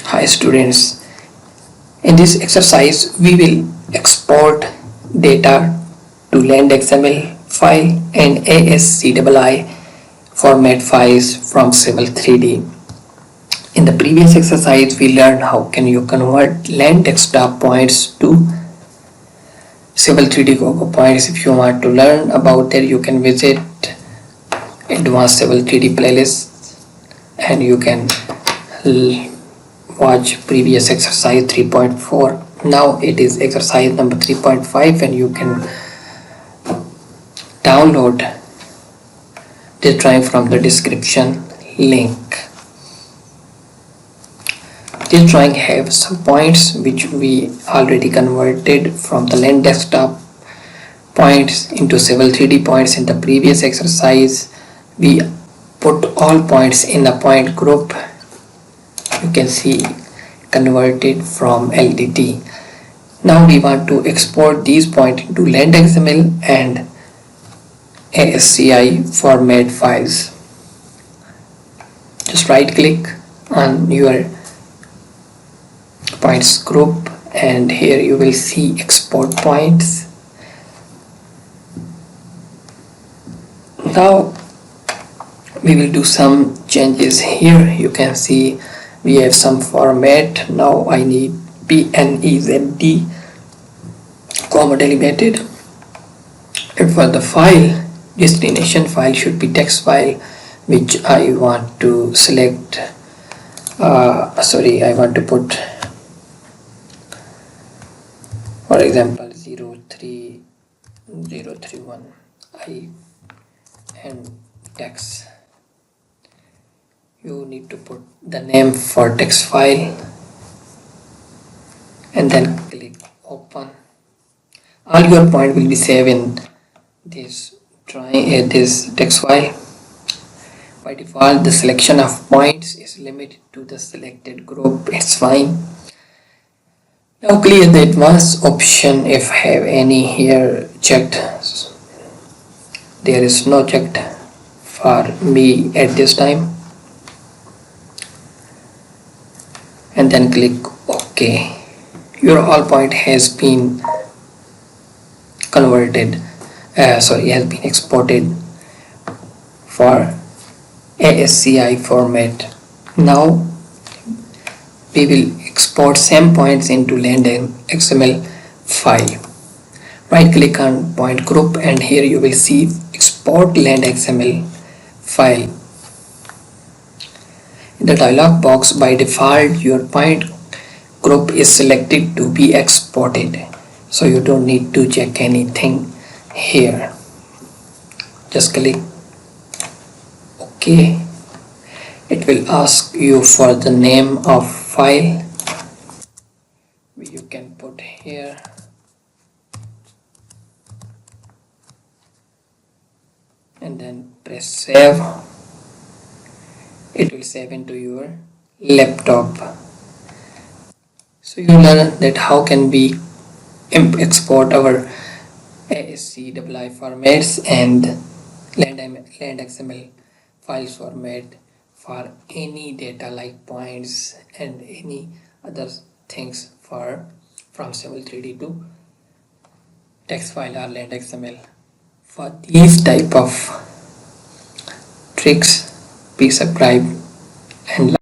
Hi students, in this exercise we will export data to LandXML file and ASCII format files from Civil 3D. In the previous exercise we learned how can you convert land desktop points to Civil 3D Coco points. If you want to learn about that, you can visit Advanced Civil 3D playlist and you can watch previous exercise 3.4. Now it is exercise number 3.5 and you can download this drawing from the description link. This drawing have some points which we already converted from the land desktop points into Civil 3D points. In the previous exercise we put all points in a point group. You can see converted from LDT. Now we want to export these points into LandXML and ASCII format files. Just right click on your points group and here you will see export points. Now we will do some changes. Here you can see we have some format. Now I need PNEZD comma delimited, and for the file destination file should be text file, which I want to select I want to put, for example, 03031 and text. You need to put the name for text file and then click open. All your point will be saved in this drawing, this text file. By default the selection of points is limited to the selected group. It's fine. Now clear the advanced option if have any here checked. There is no checked for me at this time, and then click OK. Your all point has been converted, has been exported for ASCII format. Now we will export same points into LandXML file. Right click on point group and here you will see export LandXML file. In the dialog box, by default your point group is selected to be exported, so you don't need to check anything here. Just click OK. It will ask you for the name of file. You can put here and then press save. It will save into your laptop. So you learn that how can we export our ASCII formats and LandXML files format for any data like points and any other things from Civil 3D to text file or LandXML. For these type of tricks, please subscribe and like.